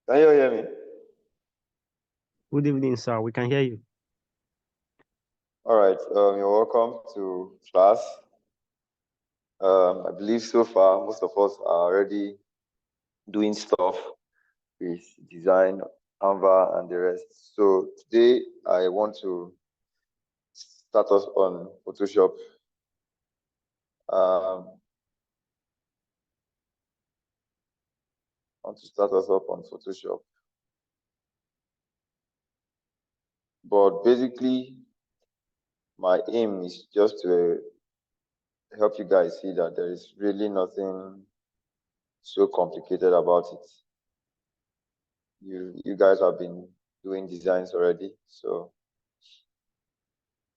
Can you hear me? Good evening, sir. We can hear you. All right. You're welcome to class. I believe so far most of us are already doing stuff with design, Canva, and the rest. So today I want to start us on Photoshop. I want to start us up on Photoshop. But basically, my aim is just to help you guys see that there is really nothing so complicated about it. You guys have been doing designs already, so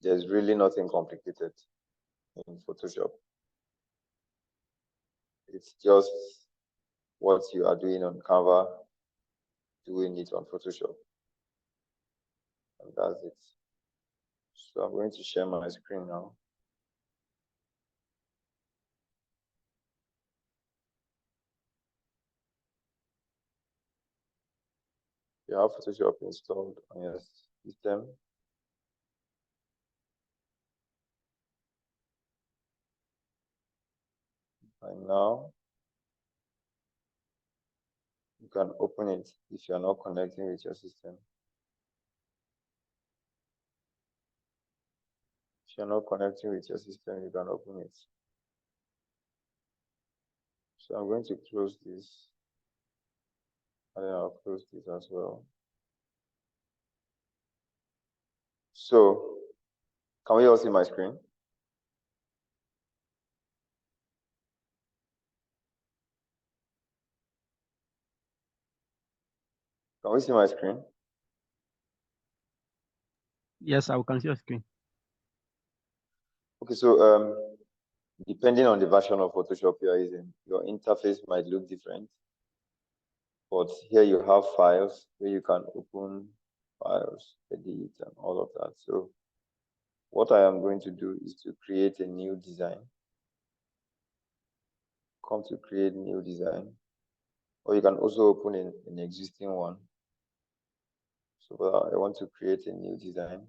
there's really nothing complicated in Photoshop. It's just what you are doing on Canva, doing it on Photoshop, and that's it. So I'm going to share my screen now. You have Photoshop installed on your system. And now you can open it if you're not connecting with your system. If you're not connecting with your system, you can open it. So I'm going to close this, and then I'll close this as well. So can we all see my screen? Can we see my screen? Yes, I can see your screen. Okay, so depending on the version of Photoshop you are using, your interface might look different. But here you have files where you can open files, edit, and all of that. So what I am going to do is to create a new design. Come to create new design, or you can also open an existing one. So I want to create a new design.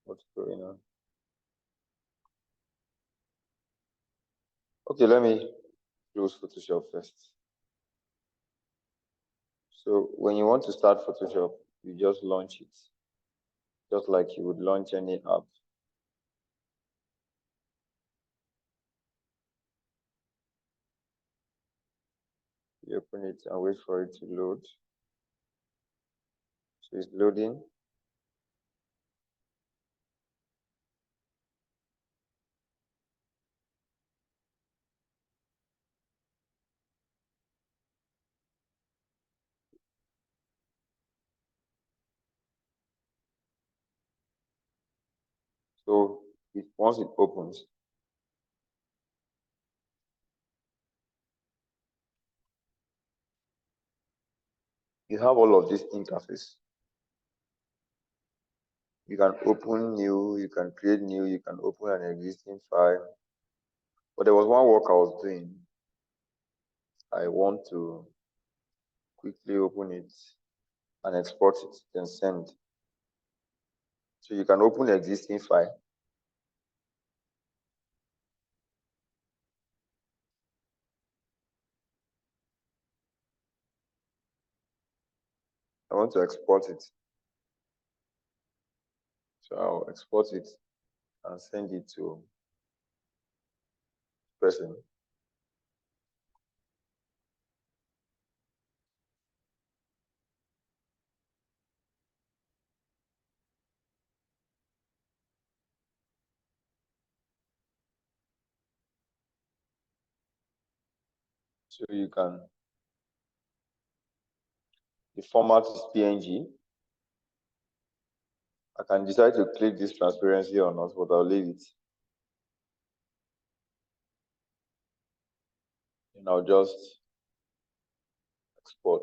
What's going on? Okay, let me close Photoshop first. So when you want to start Photoshop, you just launch it, just like you would launch any app. You open it and wait for it to load. So it's loading. So once it opens, you have all of this interface. You can open new, you can create new, you can open an existing file. But there was one work I was doing. I want to quickly open it and export it, then send. So you can open the existing file. I want to export it. So I'll export it and send it to person. So you can, the format is PNG. I can decide to click this transparency or not, but I'll leave it. and I'll just export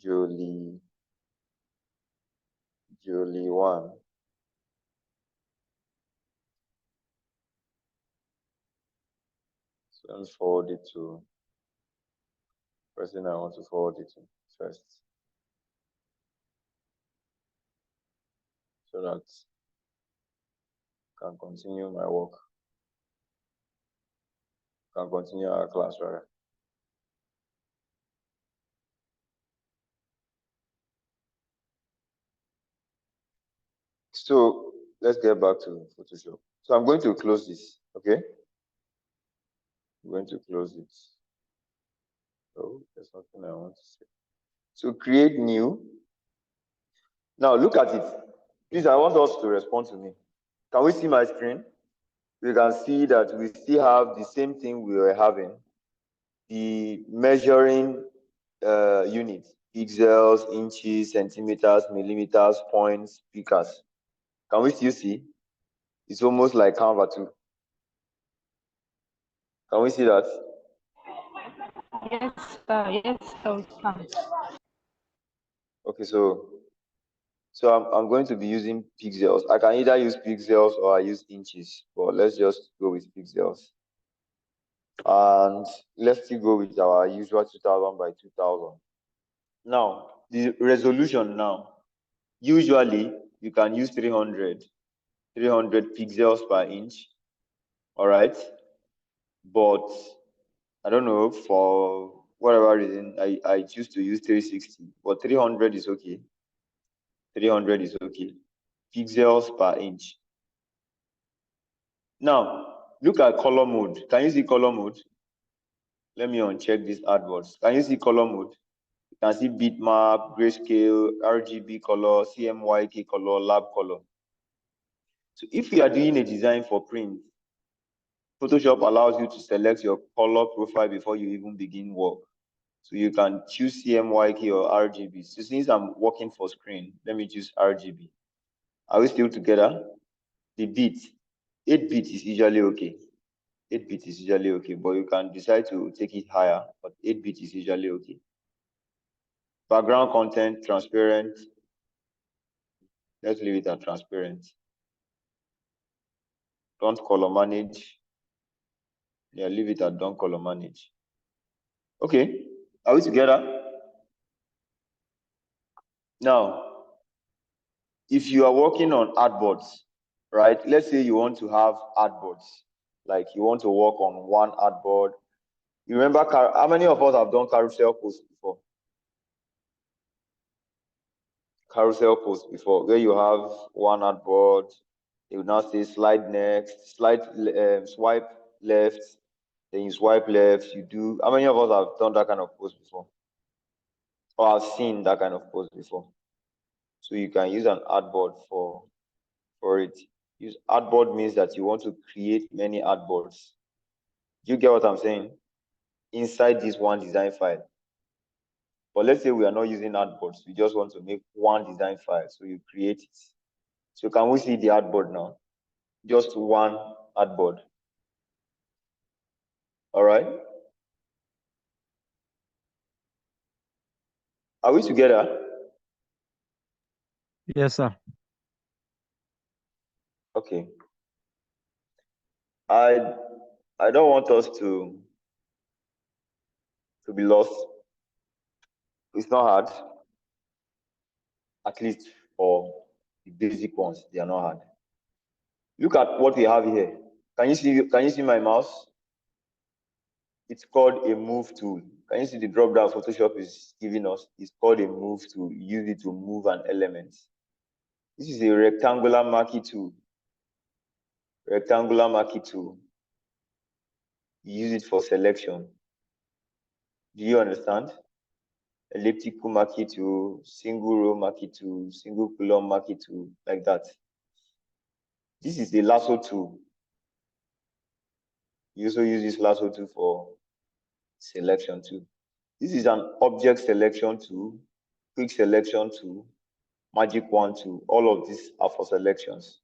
Jolie 1. So let me forward it to the person I want to forward it to first, so that I can continue my work. Can continue our class, rather. So let's get back to Photoshop. So I'm going to close this, okay? I'm going to close it. Oh, there's something I want to say. So create new. Now look at it. Please, I want us to respond to me. Can we see my screen? We can see that we still have the same thing we were having. The measuring units, pixels, inches, centimeters, millimeters, points, picas. Can we still see? It's almost like Canva too. Can we see that? Yes, yes, we can. Okay, so I'm going to be using pixels. I can either use pixels or I use inches, but let's just go with pixels. And let's still go with our usual 2000 by 2000. Now, the resolution now, usually you can use 300 pixels per inch, all right? But I don't know, for whatever reason, I choose to use 360, but 300 is okay. 300 is okay. Pixels per inch. Now, look at color mode. Can you see color mode? Let me uncheck these adwords. Can you see color mode? You can see bitmap, grayscale, RGB color, CMYK color, lab color. So if you are doing a design for print, Photoshop allows you to select your color profile before you even begin work. So you can choose CMYK or RGB. So since I'm working for screen, let me choose RGB. Are we still together? The bit, 8-bit is usually okay. 8-bit is usually okay, but you can decide to take it higher, but 8-bit is usually okay. Background content, transparent. Let's leave it at transparent. Don't color manage. Yeah, leave it at don't color manage. Okay, are we together? Now, if you are working on artboards, right? Let's say you want to have artboards, like you want to work on one artboard. You remember how many of us have done carousel posts before? Carousel posts before, where you have one artboard, it will now say slide next, swipe left, then you swipe left. You do. How many of us have done that kind of post before, or have seen that kind of post before? So you can use an artboard for it. Use artboard means that you want to create many artboards. Do you get what I'm saying? Inside this one design file. But let's say we are not using artboards. We just want to make one design file. So you create it. So can we see the artboard now? Just one artboard. All right. Are we together? Yes, sir. Okay. I don't want us to be lost. It's not hard. At least for the basic ones, they are not hard. Look at what we have here. Can you see my mouse? It's called a move tool. Can you see the drop down Photoshop is giving us? It's called a move tool. You use it to move an element. This is a rectangular marquee tool. Rectangular marquee tool. You use it for selection. Do you understand? Elliptical marquee tool, single row marquee tool, single column marquee tool, like that. This is the lasso tool. You also use this lasso tool for selection too. This is an object selection tool, quick selection tool, magic wand tool. All of these are for selections.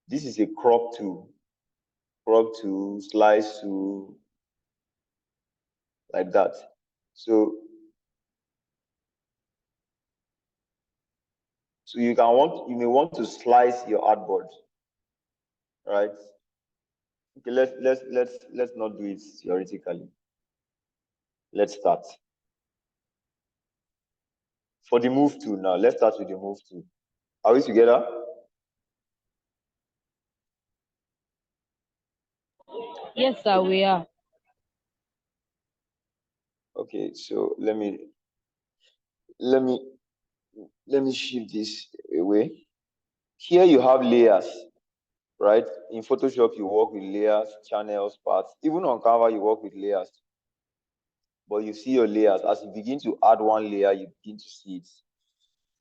This is a crop tool. crop to, slice to, like that. So you may want to slice your artboard, right? Okay, let's not do it theoretically. Let's start. For the move to now, let's start with the move to. Are we together? Yes, sir, we are. Okay, so let me shift this away. Here you have layers, right? In Photoshop, you work with layers, channels, paths. Even on Canva, you work with layers. But you see your layers. As you begin to add one layer, you begin to see it.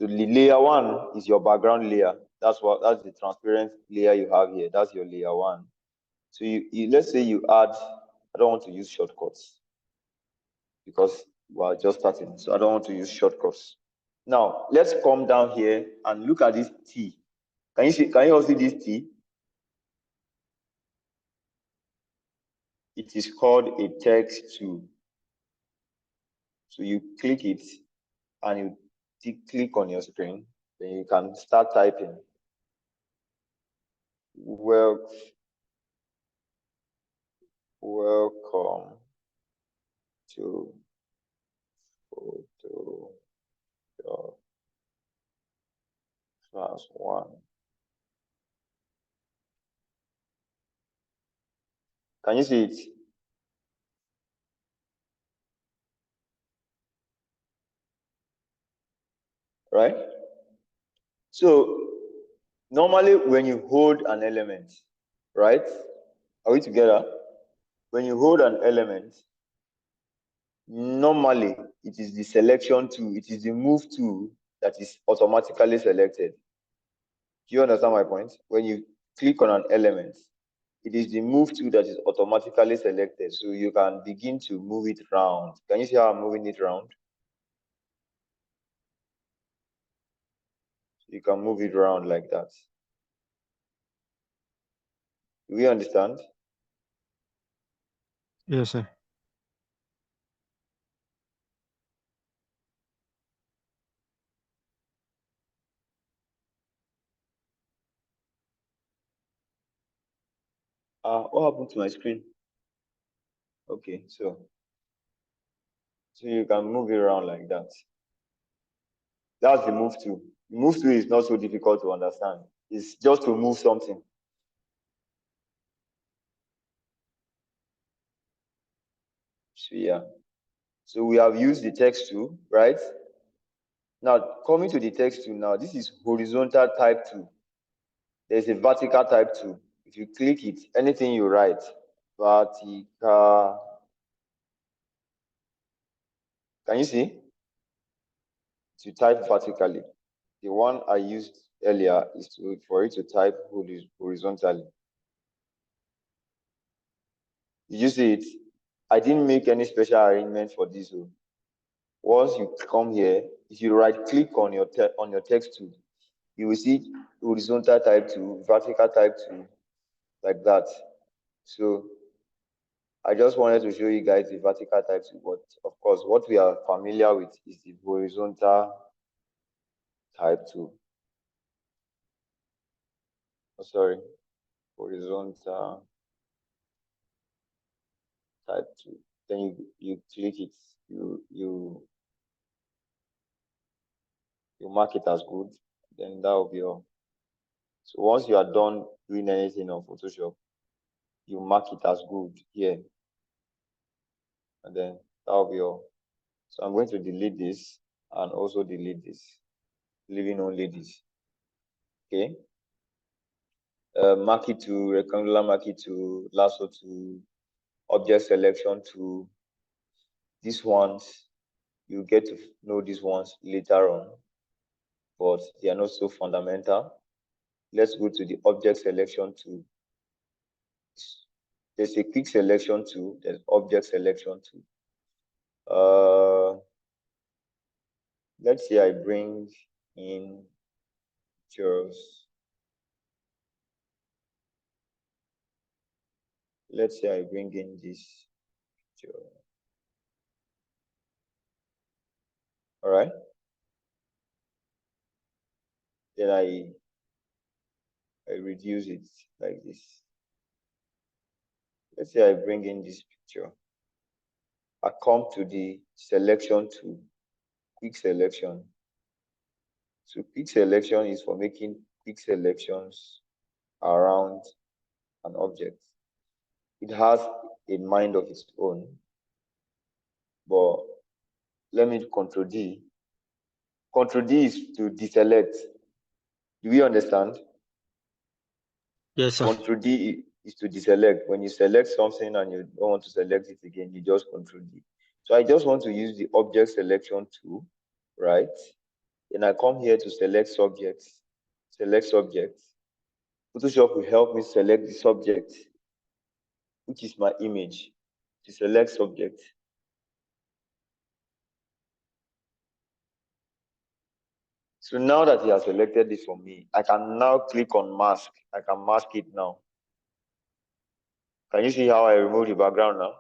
So the layer one is your background layer. That's the transparent layer you have here. That's your layer one. So let's say you add, I don't want to use shortcuts because we're just starting. So I don't want to use shortcuts. Now let's come down here and look at this T. Can you all see this T? It is called a text tool. So you click it and you click on your screen, then you can start typing. Welcome to Photoshop class 1. Can you see it? Right? So normally when you hold an element, right? Are we together? When you hold an element, normally it is the selection tool, it is the move tool that is automatically selected. Do you understand my point? When you click on an element, it is the move tool that is automatically selected. So you can begin to move it around. Can you see how I'm moving it around? You can move it around like that. Do we understand? Yes, sir. What happened to my screen? Okay, so you can move it around like that. That's the move tool. The move tool is not so difficult to understand. It's just to move something. So yeah. So we have used the text tool, right? Now coming to the text tool now, this is horizontal type tool. There's a vertical type tool. If you click it, anything you write, vertical. Can you see? To type vertically. The one I used earlier is for it to type horizontally. Did you see it? I didn't make any special arrangement for this. Once you come here, if you right click on your text tool, you will see horizontal type tool, vertical type tool, like that. So I just wanted to show you guys the vertical type tool, but of course, what we are familiar with is the horizontal type tool. Oh, sorry, horizontal type tool. Then you click it, you mark it as good, then that will be all. So once you are done doing anything on Photoshop, you mark it as good here, and then that will be all. So I'm going to delete this and also delete this, leaving only this. Okay. Mark it to rectangular, mark it to lasso to object selection to these ones. You get to know these ones later on, but they are not so fundamental. Let's go to the object selection tool. There's a quick selection tool, there's object selection tool. Let's say I bring in pictures. Let's say I bring in this picture. All right. Then I reduce it like this. Let's say I bring in this picture. I come to the selection tool, quick selection. So quick selection is for making quick selections around an object. It has a mind of its own, but let me control D. Control D is to deselect. Do we understand? Yes, sir. Control D is to deselect. When you select something and you don't want to select it again, you just control D. So I just want to use the object selection tool, right? Then I come here to select subjects. Select subjects. Photoshop will help me select the subject, which is my image. To select subject. So now that he has selected this for me, I can now click on mask. I can mask it now. Can you see how I remove the background now?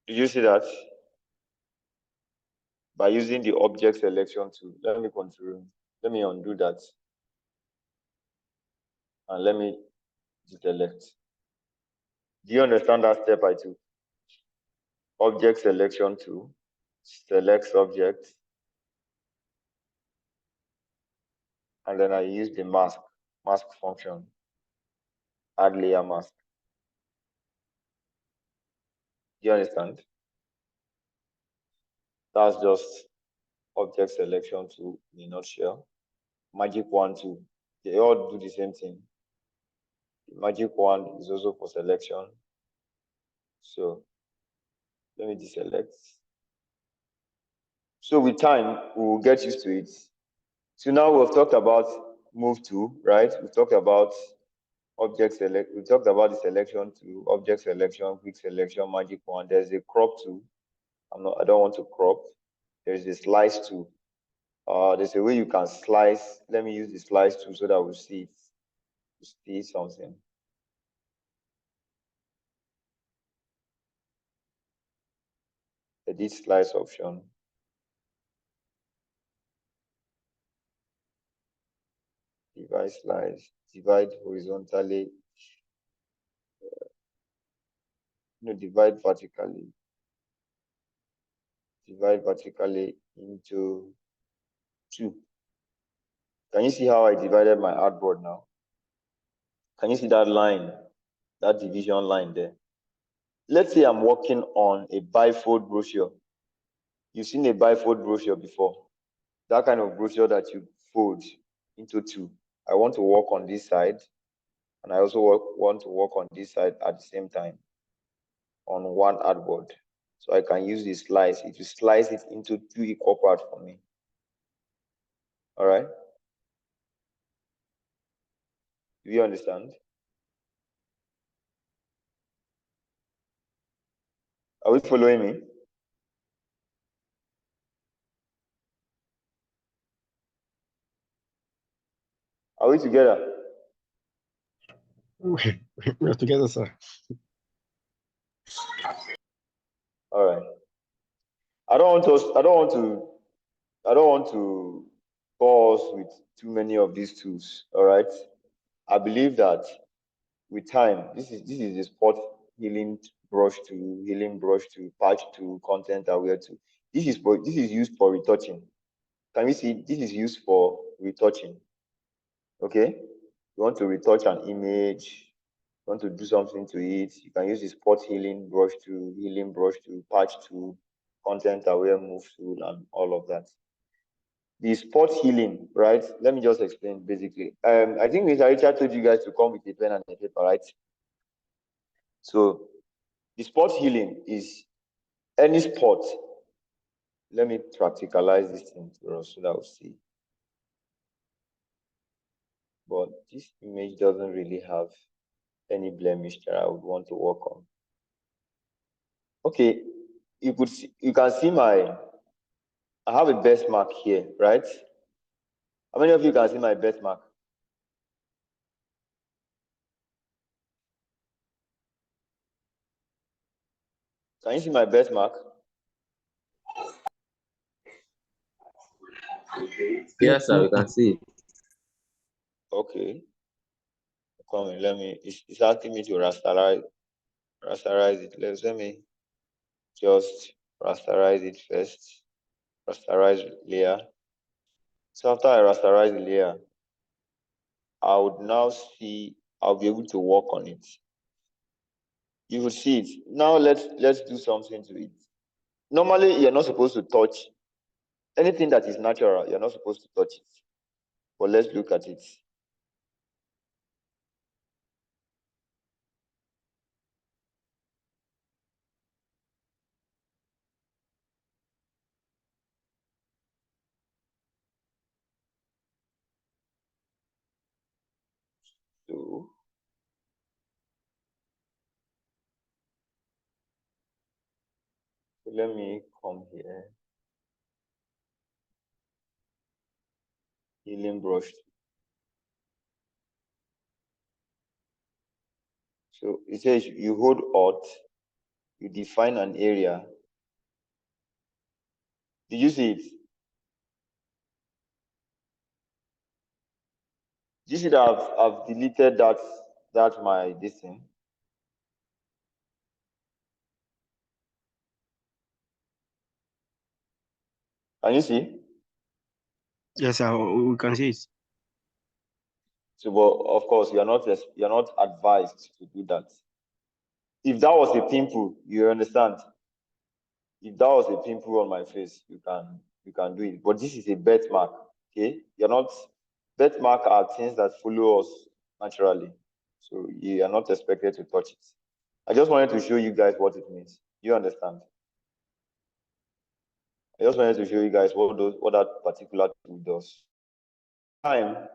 Did you see that? By using the object selection tool. Let me undo that. And let me deselect. Do you understand that step I took? Object selection tool, select subject, and then I use the mask function, add layer mask. Do you understand? That's just object selection tool in a nutshell. Magic wand tool, they all do the same thing. The magic wand is also for selection. So let me deselect. So with time, we will get used to it. So now we've talked about move to, right? We've talked about object select. We talked about the selection to object selection, quick selection, magic wand. There's a crop tool. I don't want to crop. There's a slice tool. There's a way you can slice. Let me use the slice tool so that we see it. We see something. Edit slice option. Divide slice. Divide horizontally. No, divide vertically. Divide vertically into 2. Can you see how I divided my artboard now? Can you see that line, that division line there? Let's say I'm working on a bifold brochure. You've seen a bifold brochure before. That kind of brochure that you fold into 2. I want to work on this side, and I also want to work on this side at the same time on one artboard. So I can use the slice. It will slice it into 2 equal parts for me. All right? Do you understand? Are we following me? Are we together? We're together, sir. All right. I don't want to bore us with too many of these tools. All right. I believe that with time, this is the spot healing brush to patch to content aware to. This is used for retouching. Can we see this is used for retouching? Okay. You want to retouch an image, you want to do something to it, you can use the spot healing brush to patch to content aware move tool and all of that. The spot healing, right? Let me just explain basically. I think Mr. Richard told you guys to come with a pen and a paper, right? So the spot healing is any spot. Let me practicalize this thing for us so that we'll see. But this image doesn't really have any blemish that I would want to work on. Okay, you can see I have a best mark here, right? How many of you can see my best mark? Can you see my best mark? Yes, sir, we can see it. Okay. Come in, it's asking me to rasterize it. Let me just rasterize it first. Rasterize layer. So after I rasterize the layer, I would now see, I'll be able to work on it. You will see it. Now let's do something to it. Normally, you're not supposed to touch anything that is natural. You're not supposed to touch it. But let's look at it. So let me come here. Healing brush. So it says you hold Alt, you define an area. Did you see it? Did you see that I've deleted that my this thing? Can you see? Yes, sir. We can see it. So, but of course, you're not advised to do that. If that was a pimple, you understand. If that was a pimple on my face, you can do it. But this is a birthmark. Okay, you're not. Birthmark are things that follow us naturally, so you are not expected to touch it. I just wanted to show you guys what it means. You understand? I just wanted to show you guys what that particular tool does. Time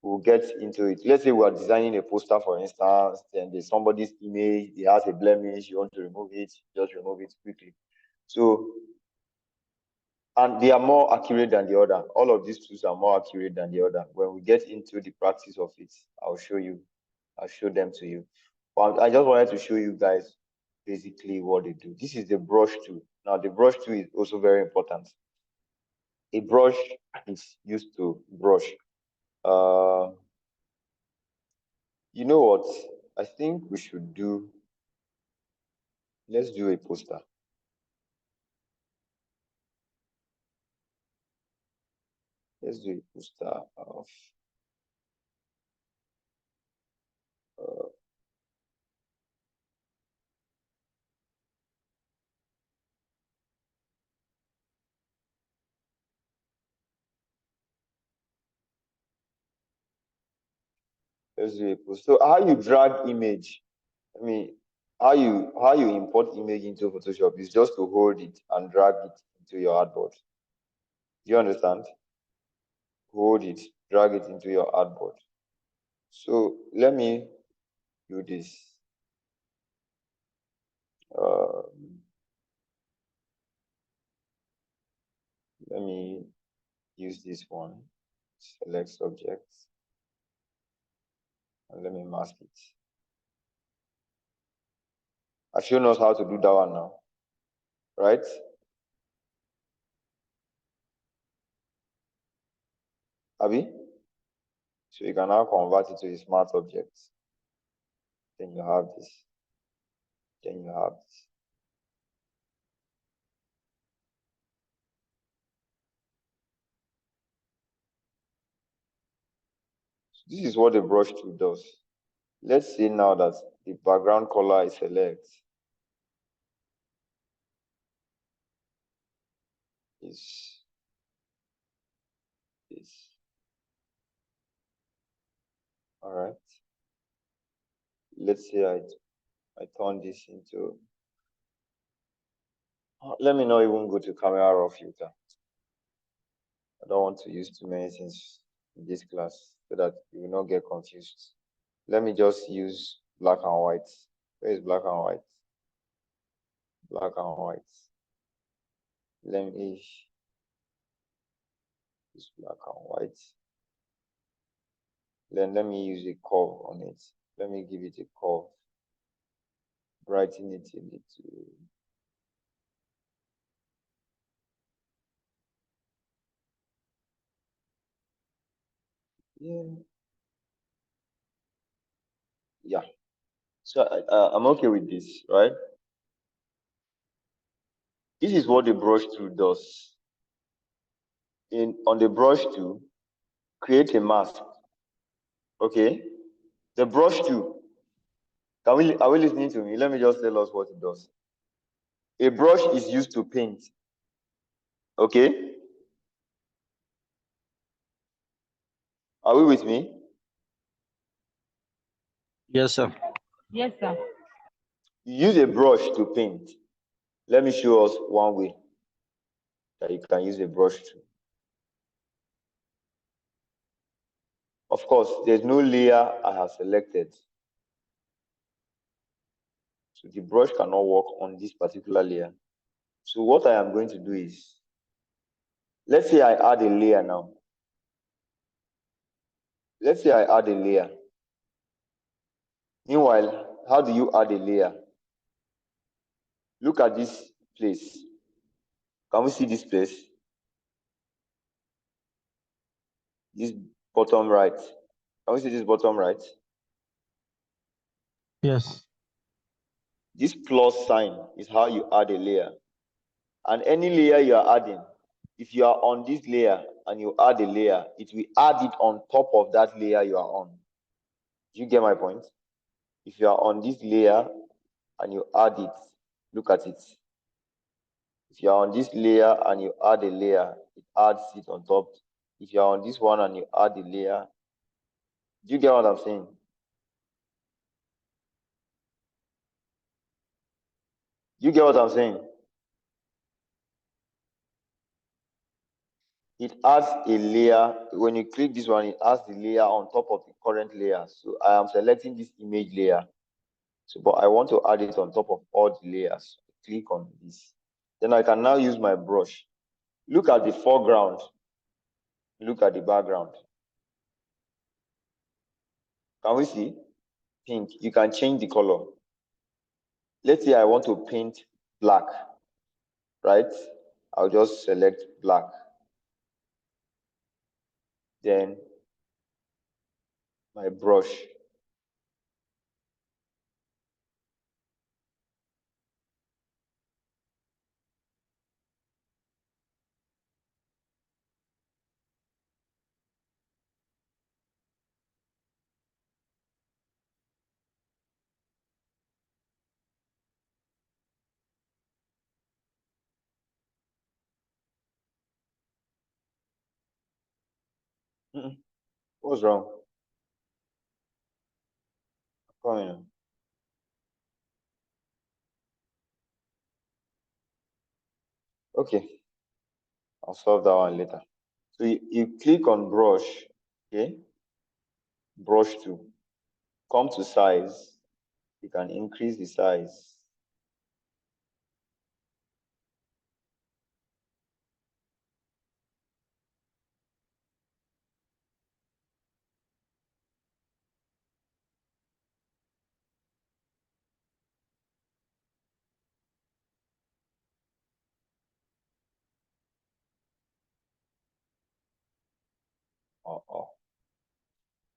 we'll get into it. Let's say we are designing a poster, for instance, and there's somebody's image, it has a blemish, you want to remove it, just remove it quickly. So, and they are more accurate than the other. All of these tools are more accurate than the other. When we get into the practice of it, I'll show them to you. But I just wanted to show you guys basically what they do. This is the brush tool. Now, the brush tool is also very important. A brush is used to brush. You know what? I think we should do. Let's do a poster. Let's do a poster of. Let's do a poster. So how you drag image? I mean, how you import image into Photoshop is just to hold it and drag it into your artboard. Do you understand? Hold it, drag it into your artboard. So let me do this. Let me use this one. Select subjects, and let me mask it. I've shown us how to do that one now, right? Abby? So you can now convert it to a smart object. Then you have this. Then you have this. So this is what the brush tool does. Let's say now that the background color is select. Is all right. Let's say I turn this into. Let me not even go to camera raw filter. I don't want to use too many things in this class so that you will not get confused. Let me just use black and white. Where is black and white? Black and white. Let me use black and white. Then let me use a curve on it. Let me give it a curve. Brighten it a little. Yeah. So I'm okay with this, right? This is what the brush tool does. On the brush tool, create a mask. Okay. The brush tool. Are we listening to me? Let me just tell us what it does. A brush is used to paint. Okay. Are we with me? Yes, sir. Yes, sir. You use a brush to paint. Let me show us one way that you can use a brush to. Of course, there's no layer I have selected. So the brush cannot work on this particular layer. So what I am going to do is, let's say I add a layer now. Let's say I add a layer. Meanwhile, how do you add a layer? Look at this place. Can we see this place? This bottom right. Can we see this bottom right? Yes. This plus sign is how you add a layer. And any layer you are adding, if you are on this layer and you add a layer, it will add it on top of that layer you are on. Do you get my point? If you are on this layer and you add it, look at it. If you are on this layer and you add a layer, it adds it on top. If you are on this one and you add a layer, do you get what I'm saying? You get what I'm saying? It adds a layer. When you click this one, it adds the layer on top of the current layer. So I am selecting this image layer. So, but I want to add it on top of all the layers. Click on this. Then I can now use my brush. Look at the foreground. Look at the background. Can we see? Pink. You can change the color. Let's say I want to paint black, right? I'll just select black. Then my brush. What's wrong? Come here. Okay, I'll solve that one later. So you click on brush, okay? Brush tool. Come to size. You can increase the size.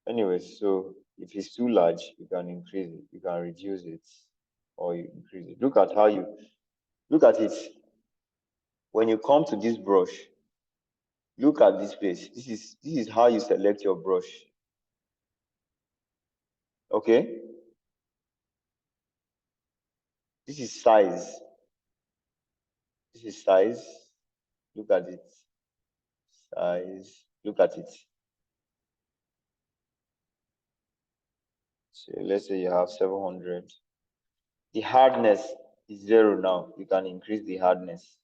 Anyway, so if it's too large, you can increase it, you can reduce it, or you increase it. Look at it. When you come to this brush, look at this place. This is how you select your brush. Okay? This is size. This is size. Look at it. Size. Look at it. So let's say you have 700. The hardness is 0 now. You can increase the hardness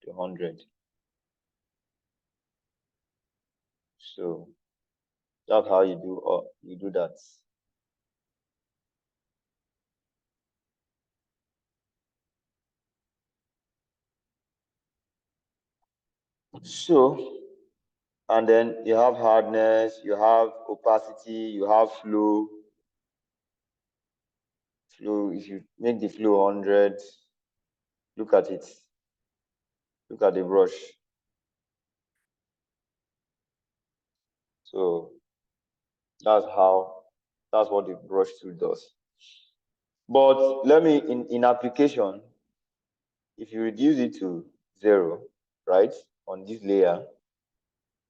to 100. So that's how you do that. So, and then you have hardness, you have opacity, you have flow. Flow, if you make the flow 100, look at it. Look at the brush. So That's what the brush tool does. But let me, in application, if you reduce it to 0, right, on this layer,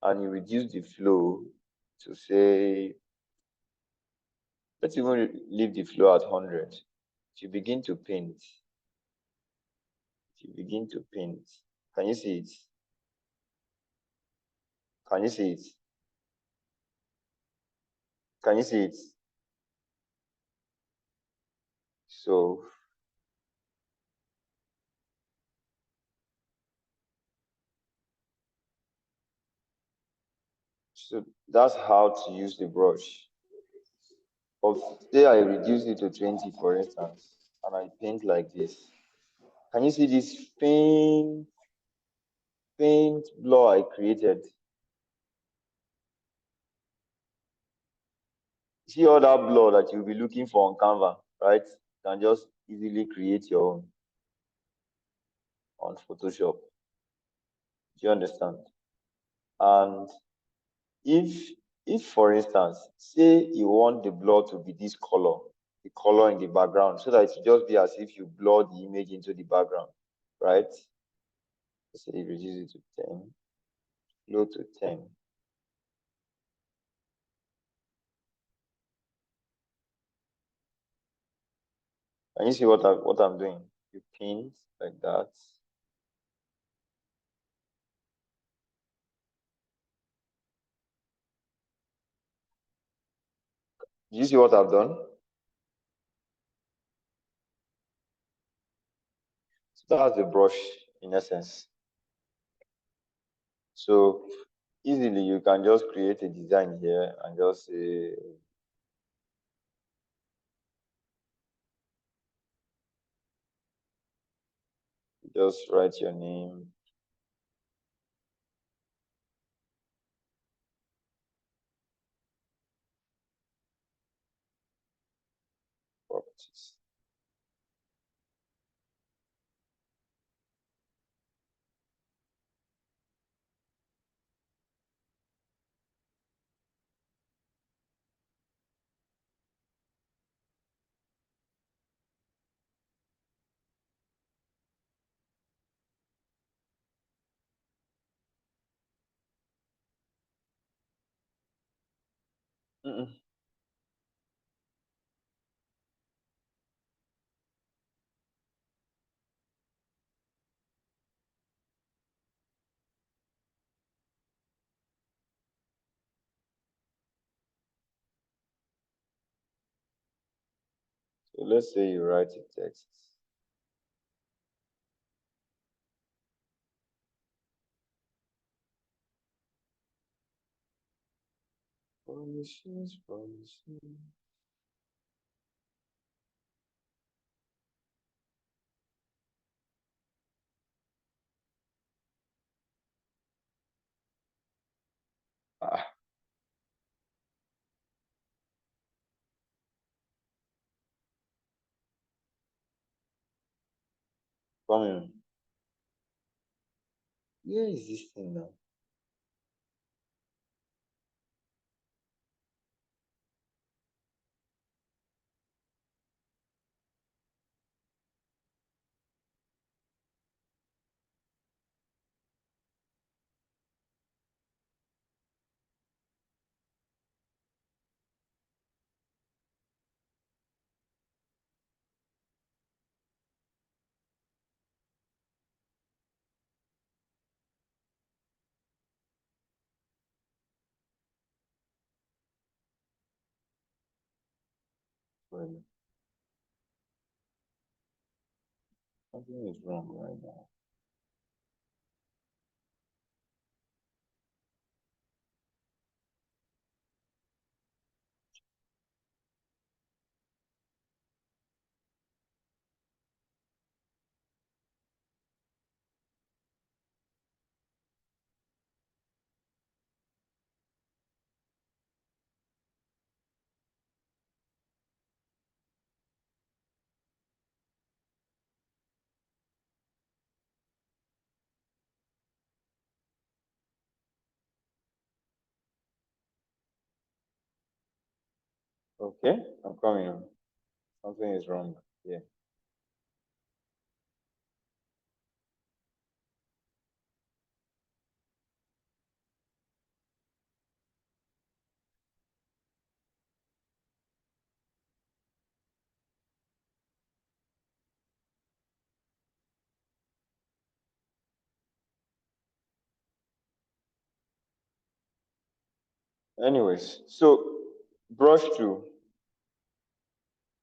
and you reduce the flow to say, let's even leave the flow at 100. If you begin to paint, can you see it? Can you see it? Can you see it? So that's how to use the brush. But say I reduce it to 20, for instance, and I paint like this. Can you see this faint blur I created? See all that blur that you'll be looking for on Canva, right? You can just easily create your own on Photoshop. Do you understand? And if for instance, say you want the blur to be this color, the color in the background, so that it just be as if you blur the image into the background, right? Let's say you reduce it to 10, low to 10. Can you see what I'm doing? You paint like that. Do you see what I've done? So that's the brush in essence. So easily you can just create a design here and just say, just write your name. Properties. So let's say you write a text. Promises. Ah, come in. Where is this thing now? Well, something is wrong right now. Okay, I'm coming. Something is wrong here. Anyways, so brush tool,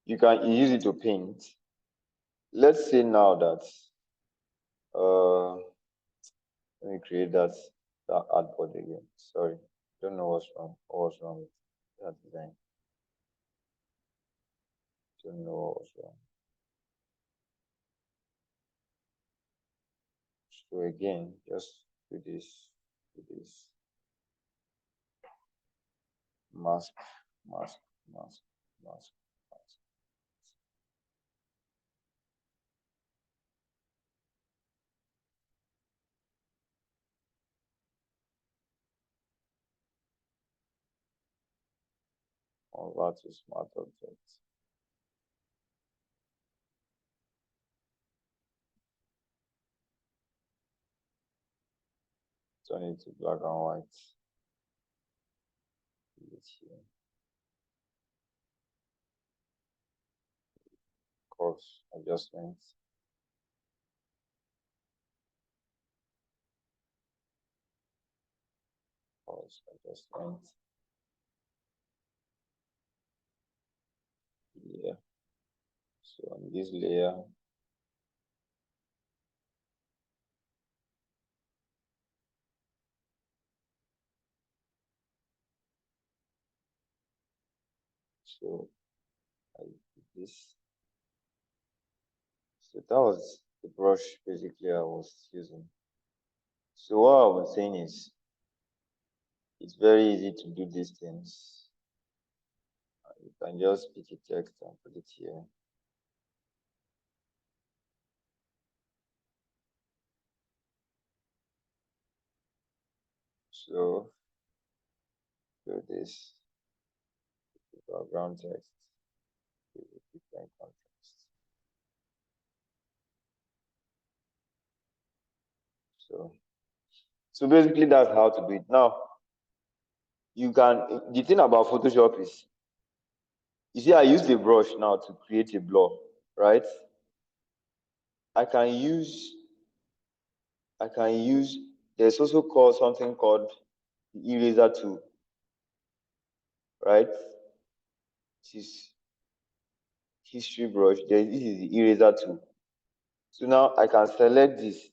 you can use it to paint. Let's say now that let me create that artboard again. Sorry, don't know what's wrong. What was wrong with that design? Don't know what was wrong. So again, just do this, mask, mask, mask, mask, mask. Convert to smart objects. Turn it to black and white. Here. Course adjustments. Course adjustments. Yeah. So on this layer, so I did this. So that was the brush basically I was using. So what I was saying is, it's very easy to do these things. You can just pick a text and put it here. So do this background text with a different contrast. So basically that's how to do it. Now you can, the thing about Photoshop is, you see I used a brush now to create a blur, right? I can use, there's also called something called the eraser tool, right? This is history brush, this is the eraser tool. So now I can select this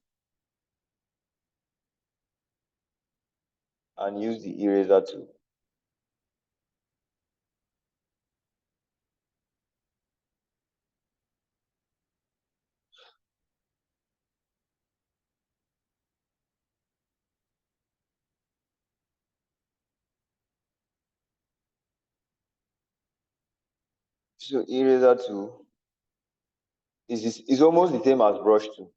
and use the eraser tool. So eraser tool is almost the same as brush tool.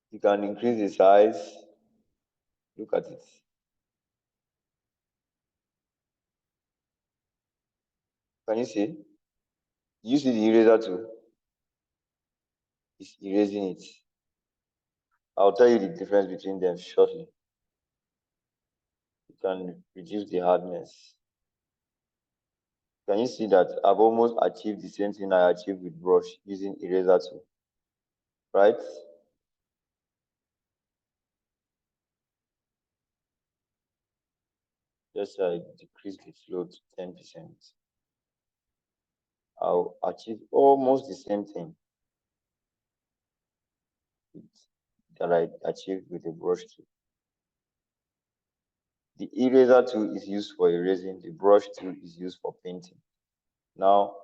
You can increase the size. Look at it. Can you see? You see the eraser tool? It's erasing it. I'll tell you the difference between them shortly. You can reduce the hardness. Can you see that I've almost achieved the same thing I achieved with brush using eraser tool, right? Just decrease the flow to 10%. I'll achieve almost the same thing that I achieved with the brush tool. The eraser tool is used for erasing, the brush tool is used for painting. Now,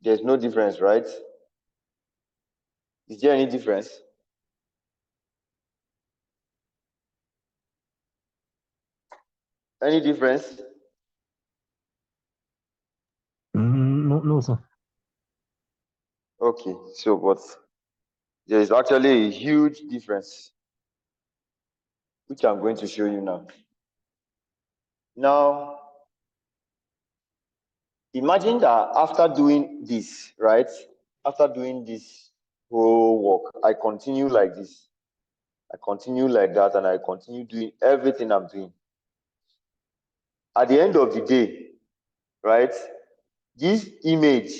there's no difference, right? Is there any difference? Any difference? No, sir. Okay, so but there is actually a huge difference, which I'm going to show you now. Now, imagine that after doing this, right? After doing this whole work, I continue like this. I continue like that, and I continue doing everything I'm doing. At the end of the day, right? This image,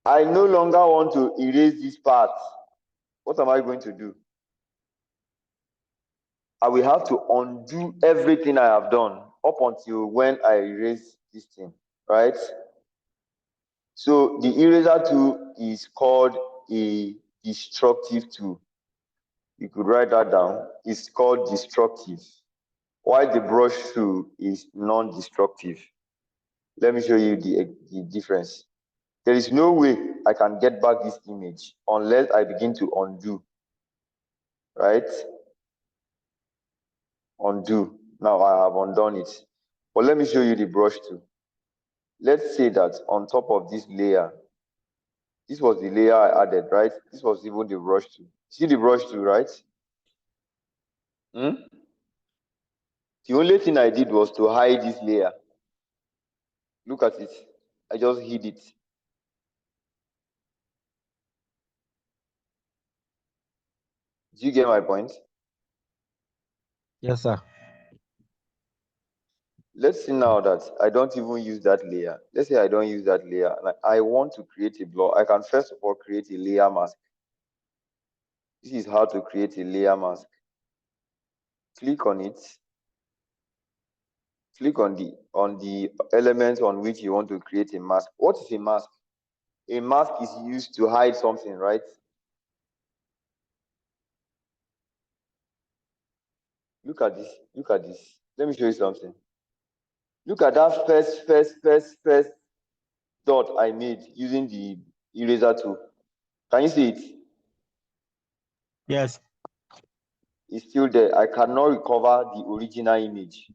I no longer want to erase this part. What am I going to do? I will have to undo everything I have done up until when I erase this thing, right? So the eraser tool is called a destructive tool. You could write that down. It's called destructive, while the brush tool is non-destructive. Let me show you the difference. There is no way I can get back this image unless I begin to undo, right? Undo. Now I have undone it. But let me show you the brush tool. Let's say that on top of this layer, this was the layer I added, right? This was even the brush tool. See the brush tool, right? The only thing I did was to hide this layer. Look at it. I just hid it. Do you get my point? Yes, sir. Let's see now that I don't even use that layer. Let's say I don't use that layer. Like I want to create a blur. I can first of all create a layer mask. This is how to create a layer mask. Click on it. Click on the element on which you want to create a mask. What is a mask? A mask is used to hide something, right? Look at this. Look at this. Let me show you something. Look at that first dot I made using the eraser tool. Can you see it? Yes. It's still there. I cannot recover the original image.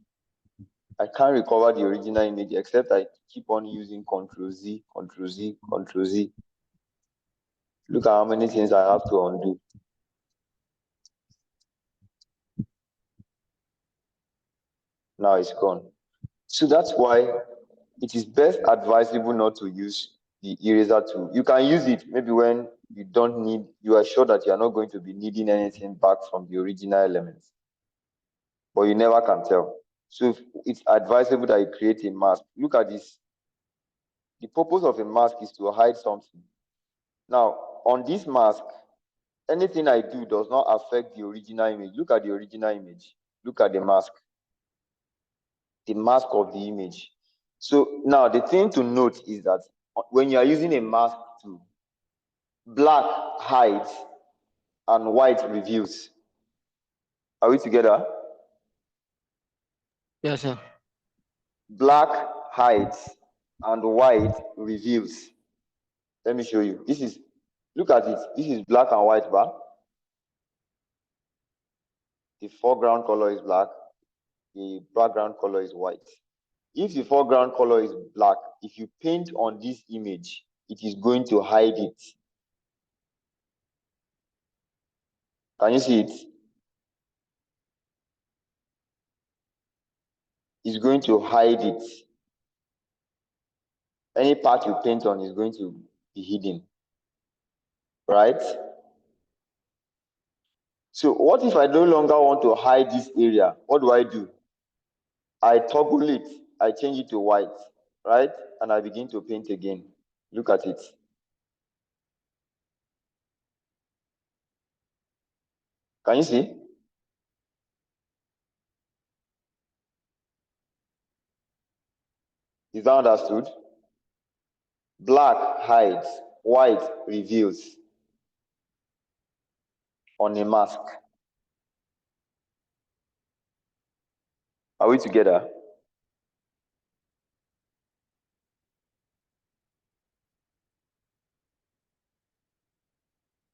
I can't recover the original image except I keep on using Ctrl Z, Ctrl Z, Ctrl Z. Look at how many things I have to undo. Now it's gone. So that's why it is best advisable not to use the eraser tool. You can use it maybe when you are sure that you are not going to be needing anything back from the original elements, but you never can tell. So it's advisable that you create a mask. Look at this. The purpose of a mask is to hide something. Now, on this mask, anything I do does not affect the original image. Look at the original image. Look at the mask of the image. So now the thing to note is that when you are using a mask tool, black hides and white reveals. Are we together? Yes, sir. Black hides and white reveals. Let me show you. Look at it. This is black and white bar. The foreground color is black. The background color is white. If the foreground color is black, if you paint on this image, it is going to hide it. Can you see it? It's going to hide it. Any part you paint on is going to be hidden, right? So what if I no longer want to hide this area? What do? I toggle it. I change it to white, right? And I begin to paint again. Look at it. Can you see? Is that understood? Black hides, white reveals on a mask. Are we together?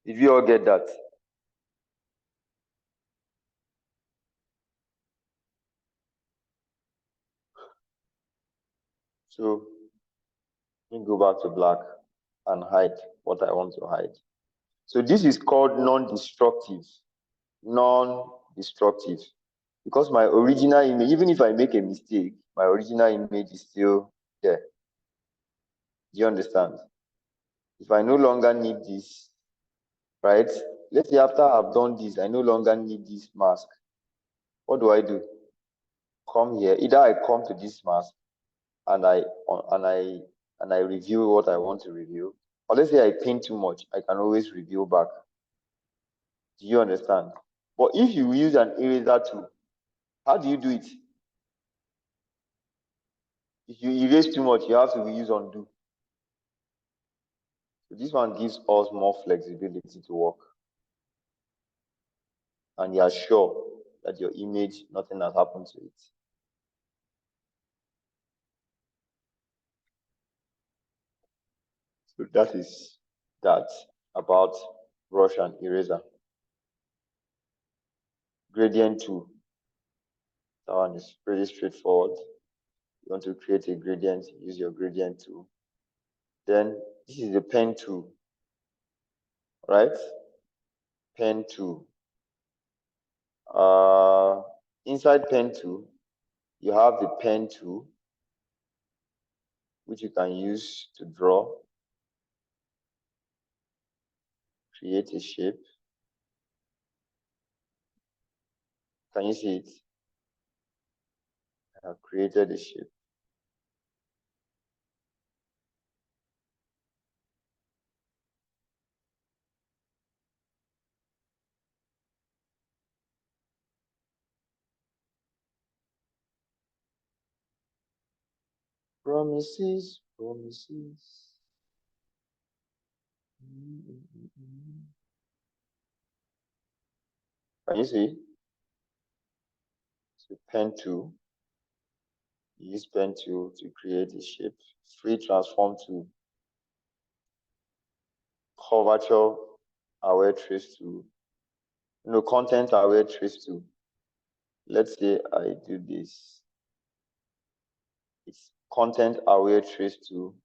Did we all get that? So let me go back to black and hide what I want to hide. So this is called non-destructive. Non-destructive. because my original image, even if I make a mistake, my original image is still there. Do you understand? If I no longer need this, right? Let's say after I've done this, I no longer need this mask. What do? Come here. Either I come to this mask and I review what I want to review, or let's say I paint too much, I can always review back. Do you understand? But if you use an eraser tool, how do you do it? If you erase too much, you have to use undo. So this one gives us more flexibility to work. And you are sure that your image, nothing has happened to it. So that is that about brush and eraser. Gradient tool. That one is pretty straightforward. You want to create a gradient, use your gradient tool. Then this is the pen tool, right? Pen tool. Inside pen tool, you have the pen tool, which you can use to draw, create a shape. Can you see it? I have created a shape. Promises, promises. Can you see? So pen tool. Use pen tool to create a shape. Free transform tool. Curvature aware trace tool. Content aware trace tool. Let's say I do this. It's content aware trace tool.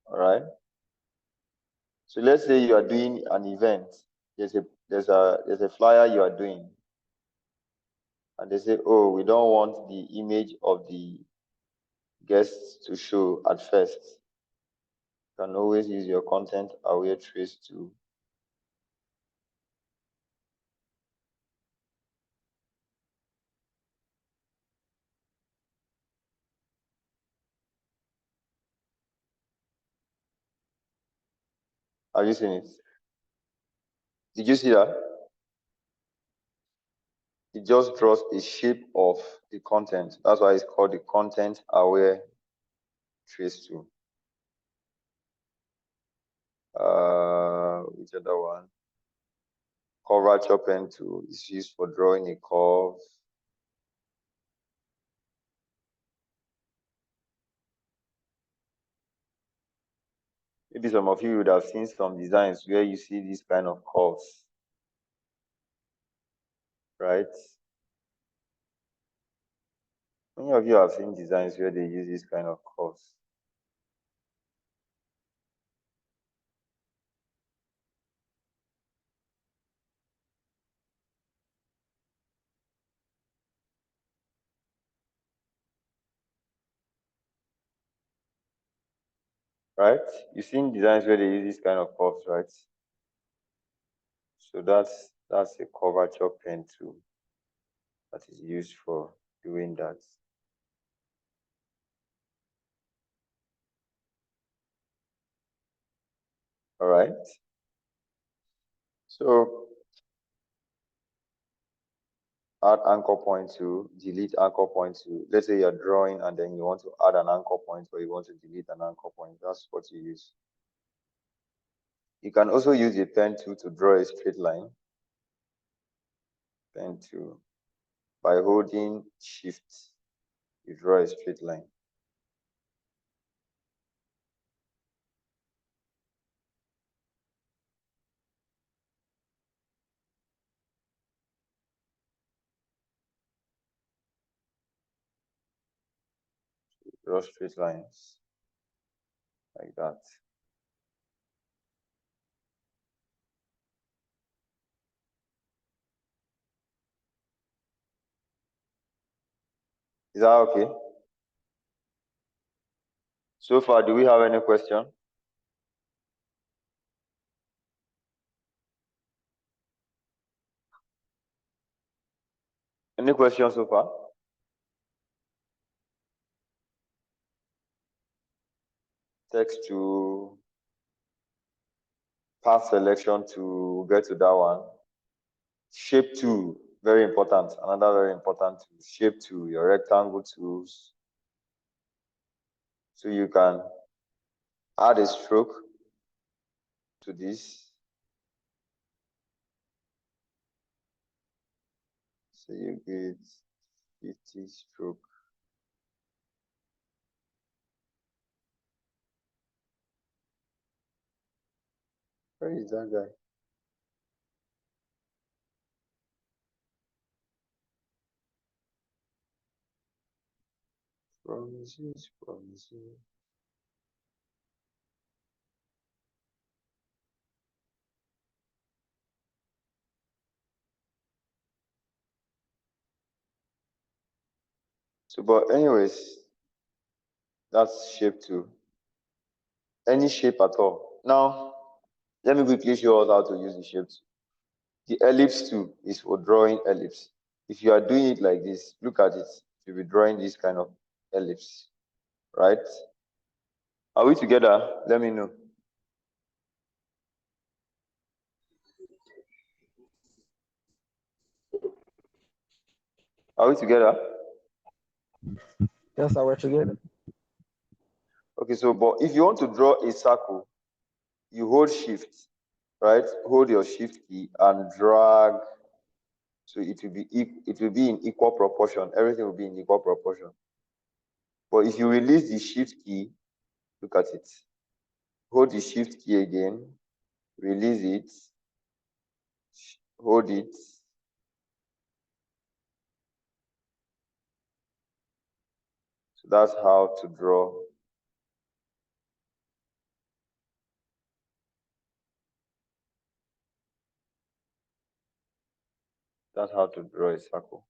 All right. So let's say you are doing an event. There's a flyer you are doing, and they say, oh, we don't want the image of the guests to show at first. You can always use your content aware trace tool. Have you seen it? Did you see that? It just draws a shape of the content. That's why it's called the content aware trace tool. Which other one? Curvature pen tool is used for drawing a curve. Maybe some of you would have seen some designs where you see this kind of curves, right? Many of you have seen designs where they use this kind of curves. Right? You've seen designs where they use this kind of curves, right? So that's a curvature pen tool that is used for doing that. All right. So add anchor point to delete anchor point to. Let's say you're drawing and then you want to add an anchor point or you want to delete an anchor point. That's what you use. You can also use a pen tool to draw a straight line. Pen tool. By holding shift, you draw a straight line. Draw straight lines like that. Is that okay? So far, do we have any question? Any questions so far? Text to path selection to get to that one. Shape 2, very important. Another very important tool. Shape 2, your rectangle tools. So you can add a stroke to this. So you get 50 stroke. Where is that guy? Promises. So, but anyways, that's shape 2. Any shape at all. Now, let me quickly show us how to use the shape 2. The ellipse 2 is for drawing ellipse. If you are doing it like this, look at it. You'll be drawing this kind of ellipse, right? Are we together? Let me know. Are we together? Yes, sir, we're together. Okay, so but if you want to draw a circle, you hold shift, right? Hold your shift key and drag. So it will be in equal proportion. Everything will be in equal proportion. But if you release the shift key, look at it. Hold the shift key again, release it, hold it. So that's how to draw. That's how to draw a circle.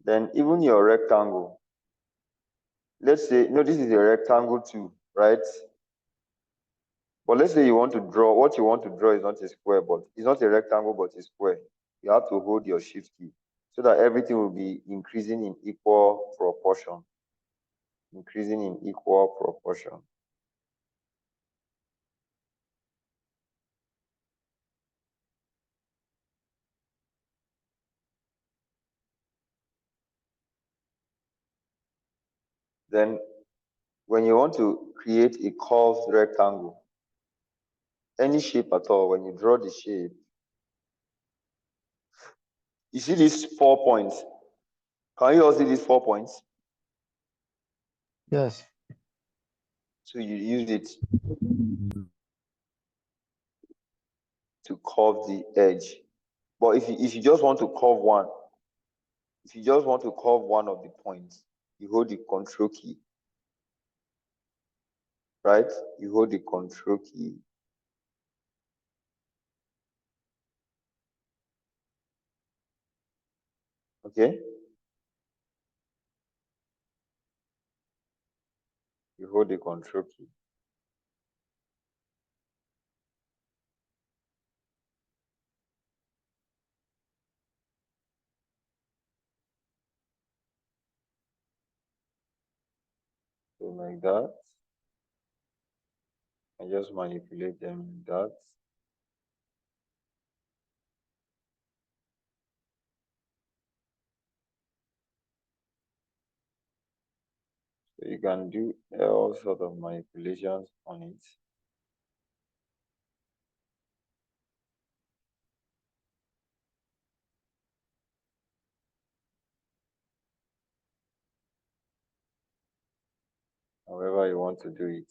Then even your rectangle. Let's say, no, this is a rectangle too, right? But let's say you want to draw, what you want to draw is not a square, but it's not a rectangle, but a square. You have to hold your shift key so that everything will be increasing in equal proportion. Increasing in equal proportion. Then when you want to create a curved rectangle, any shape at all, when you draw the shape, you see these 4 points. Can you all see these 4 points? Yes. So you use it to curve the edge. But if you just want to curve one, if you just want to curve one of the points, you hold the control key, right? You hold the control key. Okay? You hold the control key. So like that. And just manipulate them like that. So you can do all sort of manipulations on it. However you want to do it.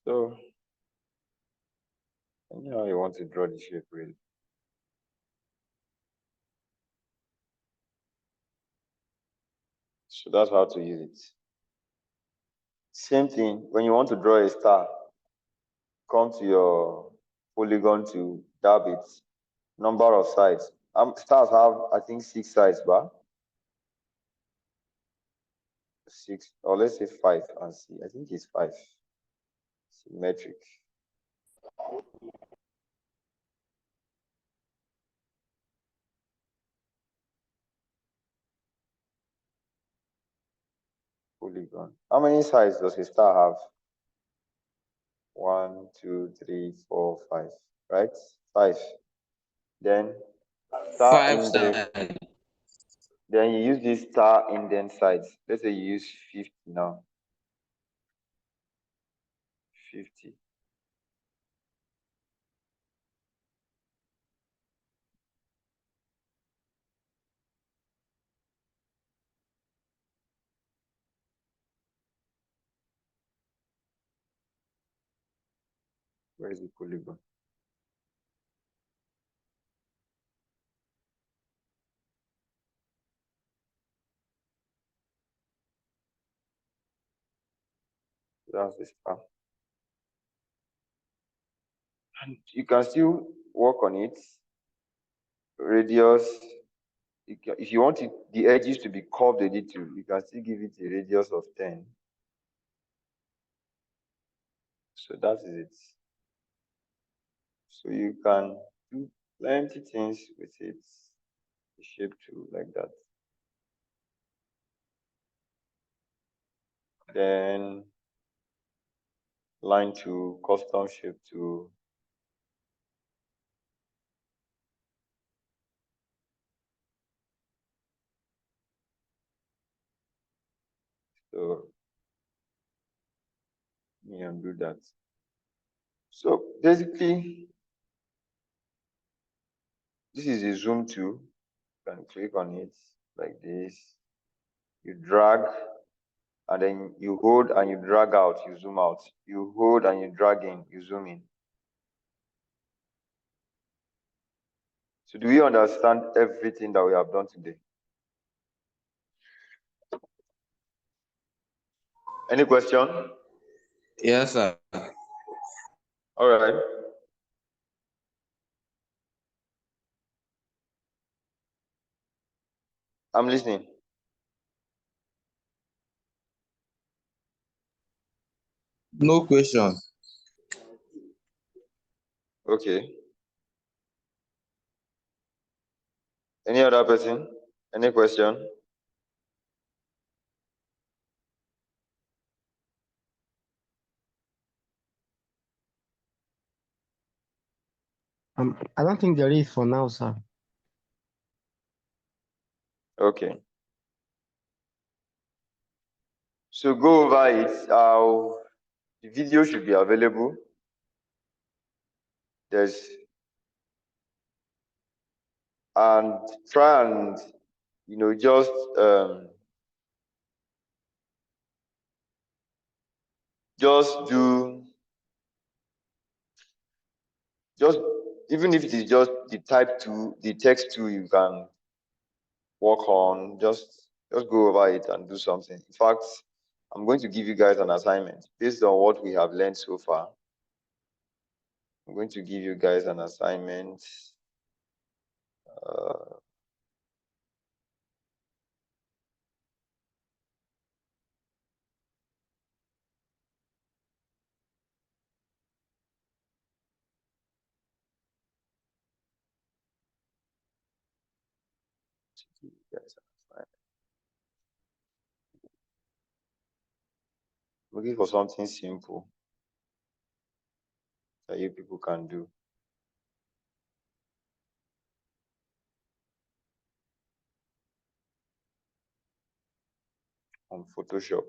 So anyhow you want to draw the shape really. So that's how to use it. Same thing when you want to draw a star. come to your polygon to dab it. Number of sides. Stars have, I think, 6 sides, but 6, or let's say 5 and see. I think it's 5. Symmetric. Polygon. How many sides does a star have? 1, 2, 3, 4, 5. Right? 5. Then star 5 indent. sides. Then you use this star indent sides. Let's say you use 50 now. 50. Where is the polygon? That's the star. And you can still work on it. Radius. If you want it, the edges to be curved a little, you can still give it a radius of 10. So that is it. So you can do plenty things with it. The shape tool like that. Then line tool, custom shape tool. So you can do that. So basically, this is a zoom tool. You can click on it like this. You drag, and then you hold and you drag out, you zoom out. You hold and you drag in, you zoom in. So do we understand everything that we have done today? Any question? Yes, sir. All right. I'm listening. No question. Okay. Any other person? Any question? I don't think there is for now, sir. Okay. So go over it. The video should be available. And try and just do even if it is just the type 2, the text 2, you can work on. Just go over it and do something. In fact, I'm going to give you guys an assignment based on what we have learned so far. I'm going to give you guys an assignment. Looking for something simple that you people can do on Photoshop.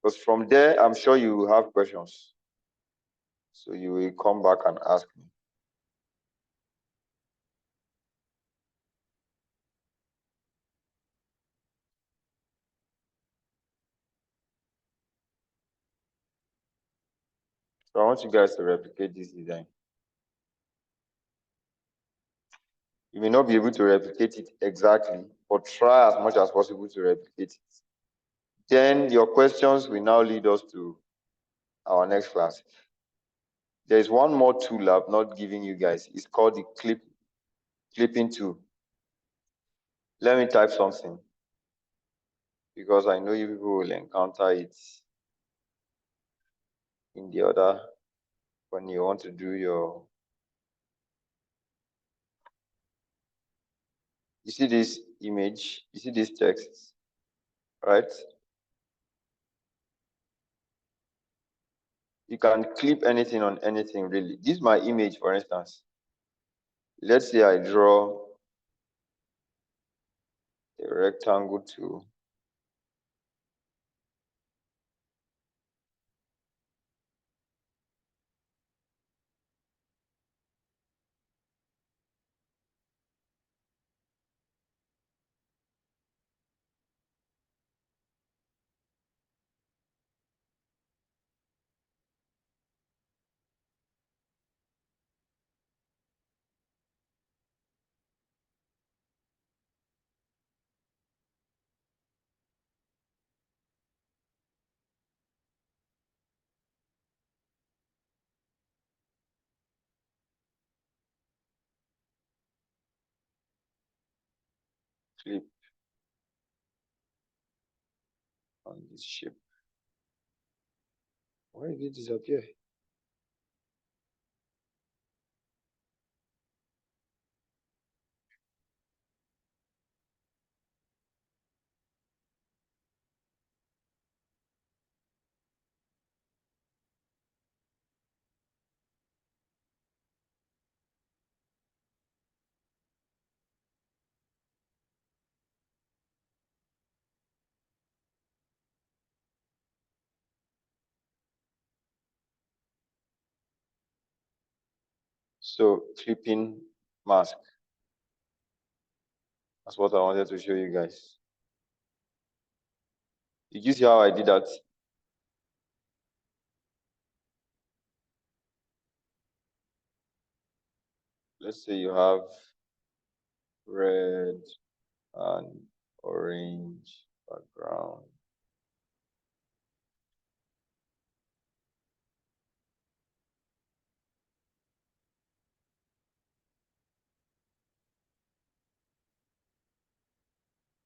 Because from there, I'm sure you will have questions. So you will come back and ask me. So I want you guys to replicate this design. You may not be able to replicate it exactly, but try as much as possible to replicate it. Then your questions will now lead us to our next class. There's one more tool I've not given you guys. It's called the clipping tool. Let me type something because I know you people will encounter it in the other when you want to do your. You see this image, you see this text, right? You can clip anything on anything really. This is my image, for instance. Let's say I draw a rectangle tool. Clip on this shape. Why did it disappear? So clipping mask. That's what I wanted to show you guys. Did you see how I did that? Let's say you have red and orange background.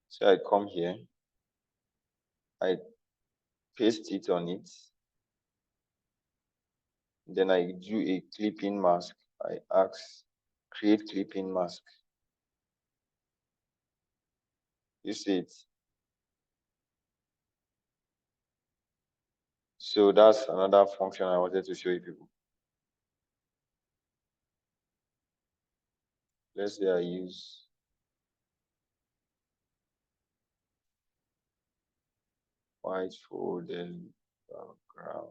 So I come here, I paste it on it, then I do a clipping mask. I ask create clipping mask. You see it? So that's another function I wanted to show you people. Let's say I use white folded background.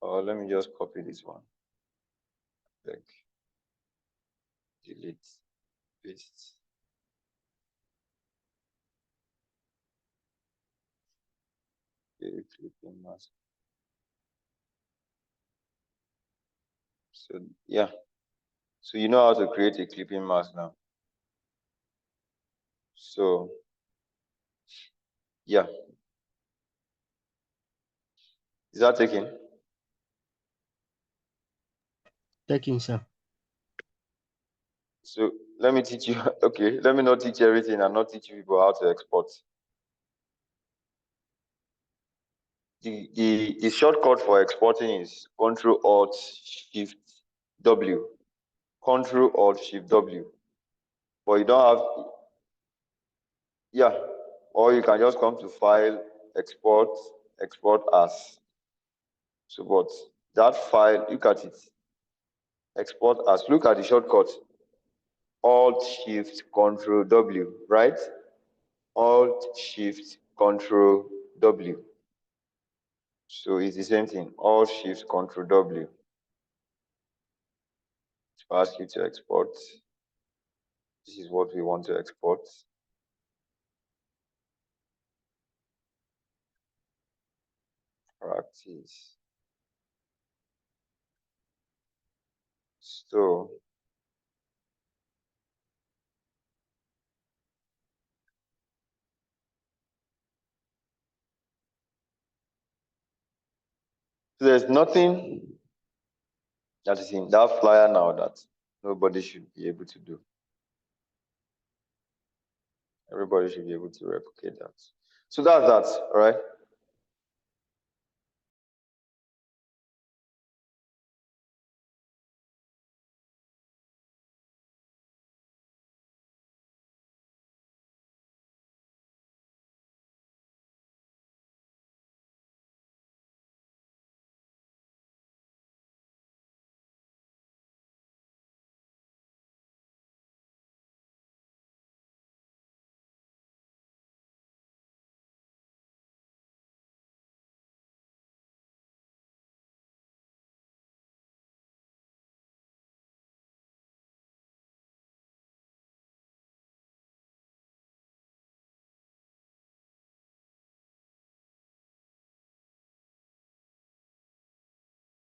Or let me just copy this one. Like delete, paste. Okay, clipping mask. So yeah. So you know how to create a clipping mask now. So yeah. Is that taken? Taking, sir. So let me teach you. Okay, let me not teach everything and not teach people how to export. The shortcut for exporting is Control Alt Shift W. Control Alt Shift W. But you don't have, yeah. Or you can just come to File, Export, Export As. So, but that file, look at it. Export as. Look at the shortcut. Alt Shift Control W, right? Alt Shift Control W. So it's the same thing. Alt Shift Control W. To ask you to export. This is what we want to export. Practice. So there's nothing that is in that flyer now that nobody should be able to do. Everybody should be able to replicate that. So that's that, all right?